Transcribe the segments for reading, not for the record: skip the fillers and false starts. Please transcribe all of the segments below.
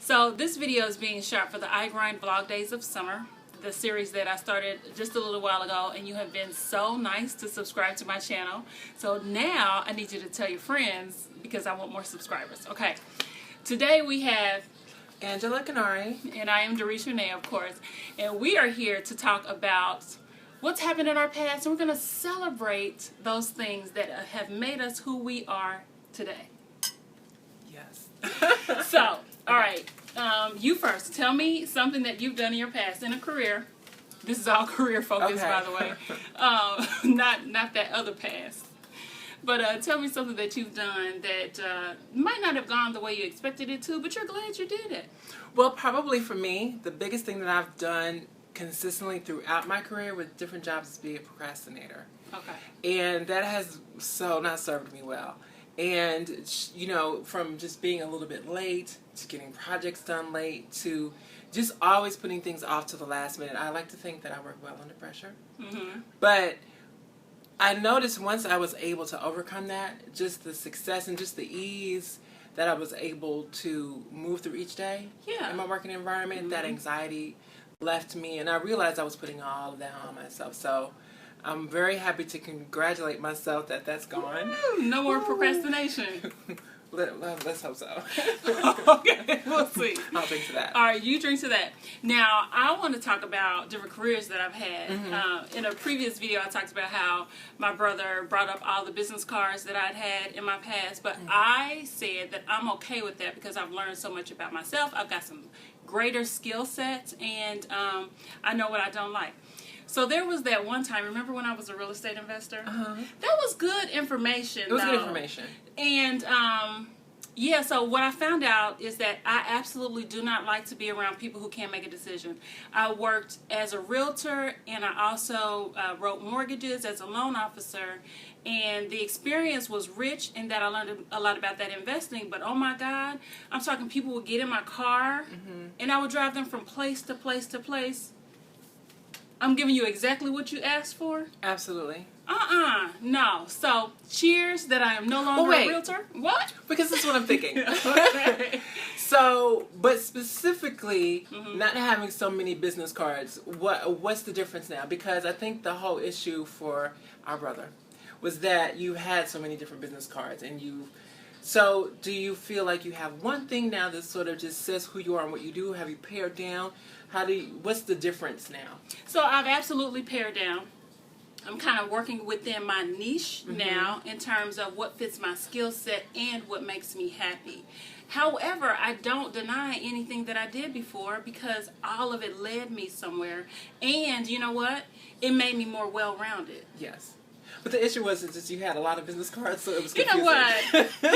So this video is being shot for the I Grind Vlog Days of Summer, the series that I started just a little while ago, and you have been so nice to subscribe to my channel. So now I need you to tell your friends because I want more subscribers. Okay, today we have Angela Knari. And I am Darice Rene, of course. And we are here to talk about what's happened in our past, and we're going to celebrate those things that have made us who we are today. Yes. So, all right. You first. Tell me something that you've done in your past in a career. This is all career focused, Okay. by the way. Not that other past. But tell me something that you've done that might not have gone the way you expected it to, but you're glad you did it. Well, probably for me, the biggest thing that I've done consistently throughout my career with different jobs is be a procrastinator. Okay. And that has not served me well. And, you know, from just being a little bit late to getting projects done late to just always putting things off to the last minute. I like to think that I work well under pressure. Mm-hmm. But I noticed once I was able to overcome that, just the success and just the ease that I was able to move through each day in my working environment, that anxiety left me, and I realized I was putting all of that on myself. So I'm very happy to congratulate myself that that's gone. Woo! No more procrastination. Let's hope so. Okay, we'll see. I'll drink to that. All right, you drink to that. Now, I want to talk about different careers that I've had. Mm-hmm. In a previous video, I talked about how my brother brought up all the business cards that I'd had in my past, but I said that I'm okay with that because I've learned so much about myself. I've got some greater skill sets, and I know what I don't like. So there was that one time, remember when I was a real estate investor? That was good information. It was good information. And yeah, so what I found out is that I absolutely do not like to be around people who can't make a decision. I worked as a realtor, and I also wrote mortgages as a loan officer, and the experience was rich in that I learned a lot about that investing. But oh my God, I'm talking people would get in my car, and I would drive them from place to place to place. I'm giving you exactly what you asked for? Absolutely. No. So, cheers that I am no longer a realtor. What? Because this is what I'm thinking. Okay. So, but specifically, not having so many business cards, what's the difference now? Because I think the whole issue for our brother was that you had so many different business cards, and so do you feel like you have one thing now that sort of just says who you are and what you do? Have you pared down? What's the difference now? So I've absolutely pared down. I'm kind of working within my niche now in terms of what fits my skill set and what makes me happy. However, I don't deny anything that I did before because all of it led me somewhere. And you know what? It made me more well-rounded. Yes. But the issue was just you had a lot of business cards, so it was confusing. You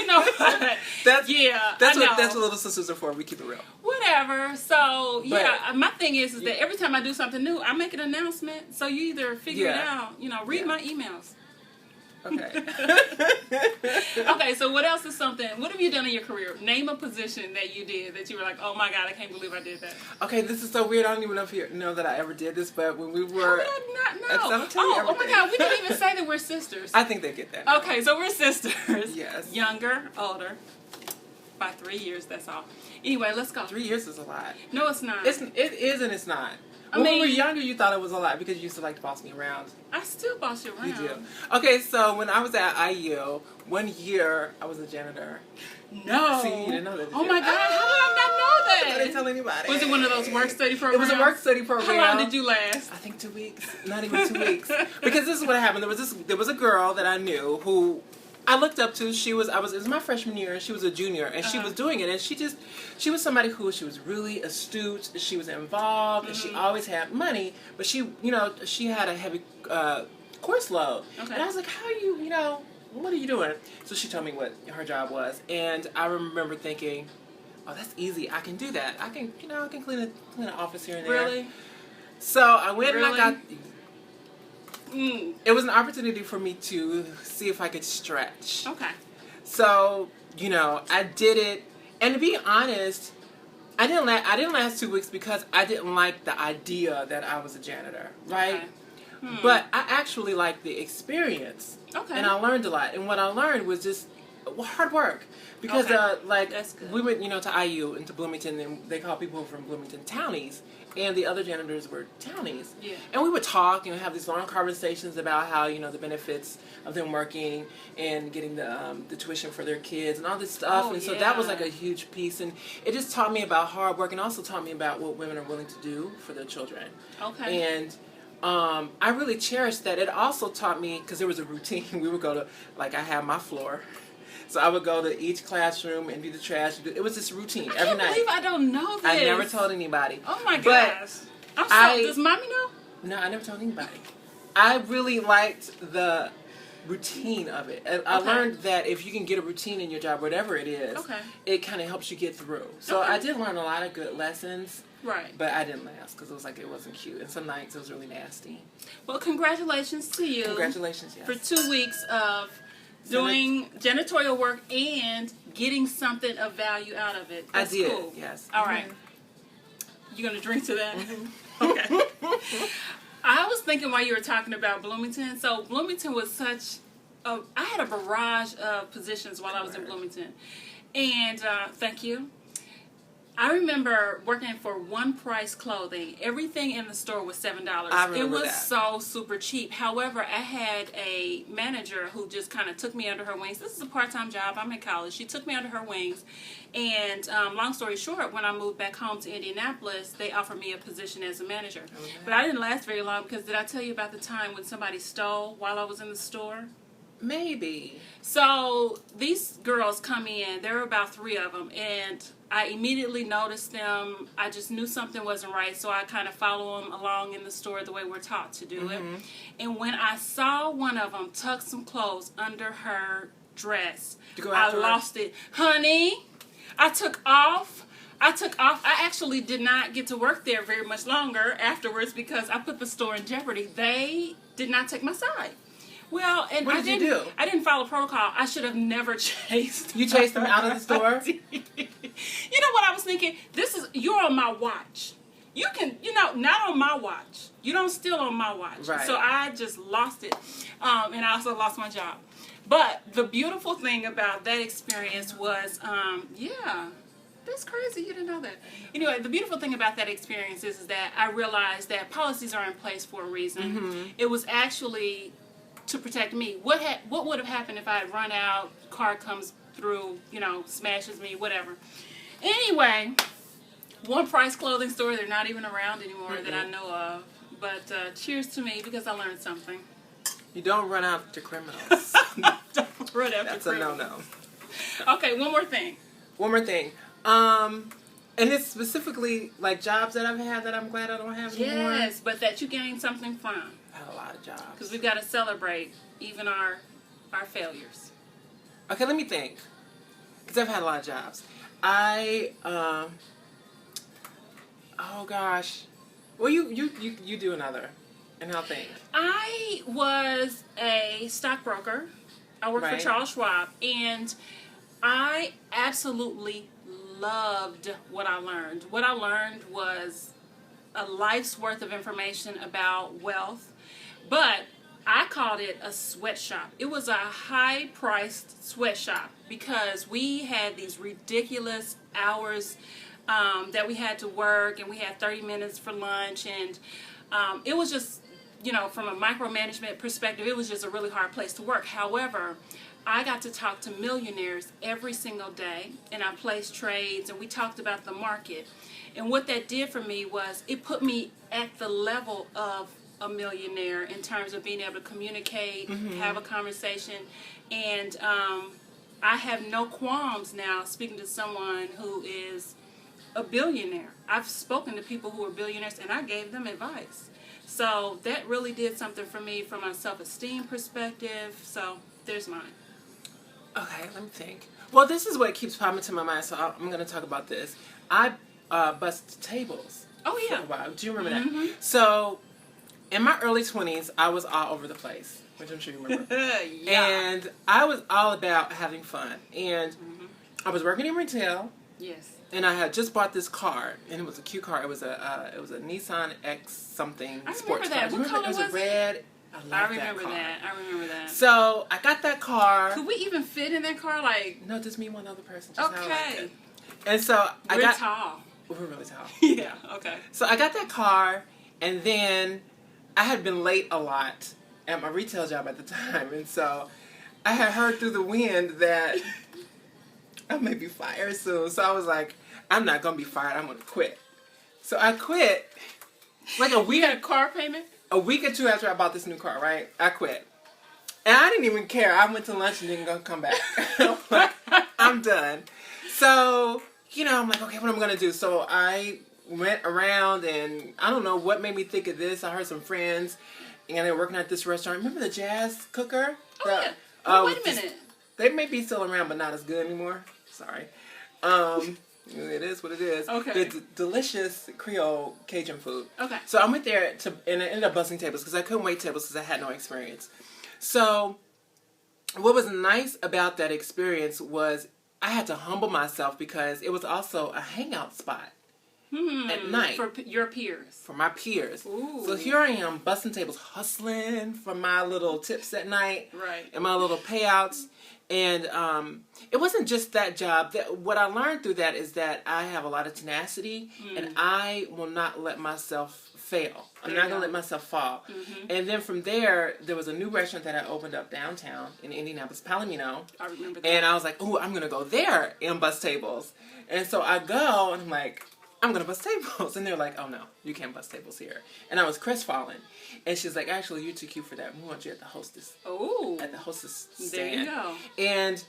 know what? That's what little sisters are for. We keep it real. Whatever. So yeah, my thing is that every time I do something new, I make an announcement. So you either figure it out, read my emails. Okay. Okay, so what else is something, what have you done in your career? Name a position that you did that you were like, oh my God, I can't believe I did that. Okay, this is so weird. I don't even know if you know that I ever did this, but when we were... How did I not know? Oh my God, we didn't even say that we're sisters. I think they get that. Okay, so we're sisters. Yes. Younger, older. By 3 years, that's all. Anyway, let's go. 3 years is a lot. No, it's not. It is and it's not. When we were younger, you thought it was a lot because you used to like to boss me around. I still boss you around. You do. Okay, so when I was at IU, 1 year I was a janitor. No. See, you didn't know that. Oh my God, how did I not know that? I didn't tell anybody. Was it one of those work study programs? It was a work study program. How long did you last? I think 2 weeks. Not even 2 weeks. Because this is what happened. There was a girl that I knew who I looked up to. It was my freshman year, and she was a junior, and she was doing it, and she was somebody who she was really astute. She was involved, and she always had money, but she had a heavy course load. Okay. And I was like, how are you, what are you doing? So she told me what her job was, and I remember thinking, oh, that's easy. I can do that. I can clean an office here and there. Really? So I went and I got. It was an opportunity for me to see if I could stretch. Okay. So, I did it, and to be honest, I didn't last 2 weeks because I didn't like the idea that I was a janitor, right? Okay. But I actually liked the experience. Okay. And I learned a lot. And what I learned was just Well, hard work. Because, That's good. we went, to IU and to Bloomington, and they call people from Bloomington townies, and the other janitors were townies. Yeah. And we would talk and have these long conversations about how, the benefits of them working and getting the tuition for their kids and all this stuff. Oh, and so that was yeah. like a huge piece. And it just taught me about hard work and also taught me about what women are willing to do for their children. Okay. And I really cherished that. It also taught me, because there was a routine. We would go to, I have my floor. So I would go to each classroom and do the trash. It was this routine every night. I can't believe I don't know this. I never told anybody. Oh my But gosh. Does mommy know? No, I never told anybody. I really liked the routine of it. I learned that if you can get a routine in your job, whatever it is, it kind of helps you get through. So I did learn a lot of good lessons. Right. But I didn't last because it was it wasn't cute. And some nights it was really nasty. Well, congratulations to you. Congratulations, yes. For 2 weeks of doing janitorial work and getting something of value out of it. That's I did, cool. yes. All right. You going to drink to that? Mm-hmm. Okay. I was thinking while you were talking about Bloomington. So Bloomington was I had a barrage of positions while I was in Bloomington. And thank you. I remember working for One Price Clothing. Everything in the store was $7. I remember it was that. so super cheap. However, I had a manager who just kind of took me under her wings. This is a part-time job. I'm in college. She took me under her wings. And long story short, when I moved back home to Indianapolis, they offered me a position as a manager. Okay. But I didn't last very long because did I tell you about the time when somebody stole while I was in the store? Maybe. So these girls come in. There were about 3 of them. And I immediately noticed them. I just knew something wasn't right, so I kind of follow them along in the store the way we're taught to do it. And when I saw one of them tuck some clothes under her dress, I lost it. Honey, I took off. I actually did not get to work there very much longer afterwards because I put the store in jeopardy. They did not take my side. Well, and what did you do? I didn't follow protocol. I should have never chased. You chased them out of the store? You know what I was thinking? You're on my watch. You can, not on my watch. You don't steal on my watch. Right. So I just lost it. And I also lost my job. But the beautiful thing about that experience was, that's crazy. You didn't know that. Anyway, the beautiful thing about that experience is that I realized that policies are in place for a reason. It was actually to protect me. What would have happened if I had run out, car comes through, smashes me, whatever. Anyway, One Price Clothing Store, they're not even around anymore that I know of. But cheers to me because I learned something. You don't run after criminals. Don't run after That's criminals. a no-no. Okay, one more thing. And it's specifically jobs that I've had that I'm glad I don't have anymore. Yes, but that you gained something from. I had a lot of jobs. Because we've got to celebrate even our failures. Okay, let me think. Because I've had a lot of jobs. Oh gosh. Well, you do another, and I'll think. I was a stockbroker. I worked for Charles Schwab, and I absolutely loved what I learned. What I learned was a life's worth of information about wealth, but I called it a sweatshop. It was a high-priced sweatshop because we had these ridiculous hours that we had to work, and we had 30 minutes for lunch, and it was just, from a micromanagement perspective, it was just a really hard place to work. However, I got to talk to millionaires every single day, and I placed trades, and we talked about the market. And what that did for me was it put me at the level of a millionaire in terms of being able to communicate, have a conversation, and I have no qualms now speaking to someone who is a billionaire. I've spoken to people who are billionaires, and I gave them advice. So that really did something for me from a self-esteem perspective. So there's mine. Okay, let me think. Well, this is what keeps popping to my mind, so I'm going to talk about this. I bust tables. Oh, yeah. For a while. Do you remember that? So, in my early 20s, I was all over the place, which I'm sure you remember. Yeah. And I was all about having fun. And I was working in retail. Yes. And I had just bought this car, and it was a cute car. It was a Nissan X something sports car. I remember that. What color was it? It was a red. I remember that. So I got that car. Could we even fit in that car? Like, No, just me and one other person. Just how I liked okay. it. And so We're tall. We're really tall. Yeah, okay. So I got that car, and then I had been late a lot at my retail job at the time, and so I had heard through the wind that I may be fired soon. So I was like, I'm not gonna be fired. I'm gonna quit. So I quit. Like We had a car payment? a week or two after I bought this new car, right? I quit. And I didn't even care. I went to lunch and didn't come back. I'm like, I'm done. So, I'm like, okay, what am I going to do? So I went around, and I don't know what made me think of this. I heard some friends, and they were working at this restaurant. Remember the Jazz Cooker? Oh, yeah. Oh, wait a minute. They may be still around, but not as good anymore. Sorry. It is what it is. Okay. The delicious Creole Cajun food. Okay. So I went there and I ended up bussing tables because I couldn't wait tables because I had no experience. So what was nice about that experience was I had to humble myself because it was also a hangout spot at night. For your peers. For my peers. Ooh. So here I am bussing tables, hustling for my little tips at night. Right. And my little payouts. And it wasn't just that job. What I learned through that is that I have a lot of tenacity, and I will not let myself fail. I'm not going to let myself fall. And then from there was a new restaurant that I opened up downtown in Indianapolis, Palomino. I remember that. And I was like, oh, I'm going to go there and bus tables. And so I go, and I'm like, I'm going to bus tables. And they're like, oh, no, you can't bus tables here. And I was crestfallen. And she's like, actually, you're too cute for that. We want you at the hostess. Oh. At the hostess stand. There you go. And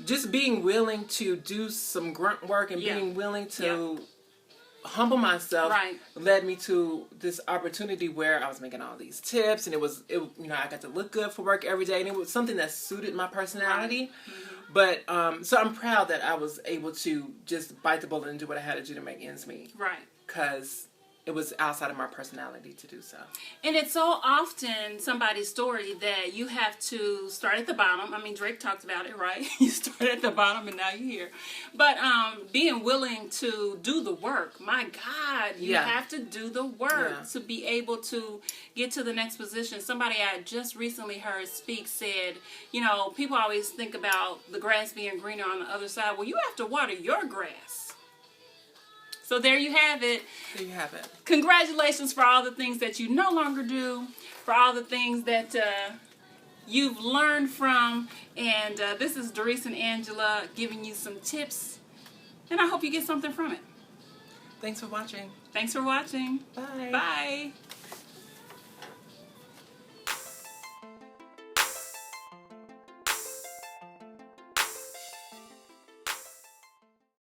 just being willing to do some grunt work and being willing to humble myself led me to this opportunity where I was making all these tips, and I got to look good for work every day, and it was something that suited my personality. But so I'm proud that I was able to just bite the bullet and do what I had to do to make ends meet. Right. Because it was outside of my personality to do so. And it's so often somebody's story that you have to start at the bottom. I mean, Drake talked about it, right? You started at the bottom and now you're here. But being willing to do the work. My God, you have to do the work to be able to get to the next position. Somebody I just recently heard speak said, people always think about the grass being greener on the other side. Well, you have to water your grass. So there you have it. There you have it. Congratulations for all the things that you no longer do, for all the things that you've learned from. And this is Darice and Angela giving you some tips. And I hope you get something from it. Thanks for watching. Thanks for watching. Bye. Bye.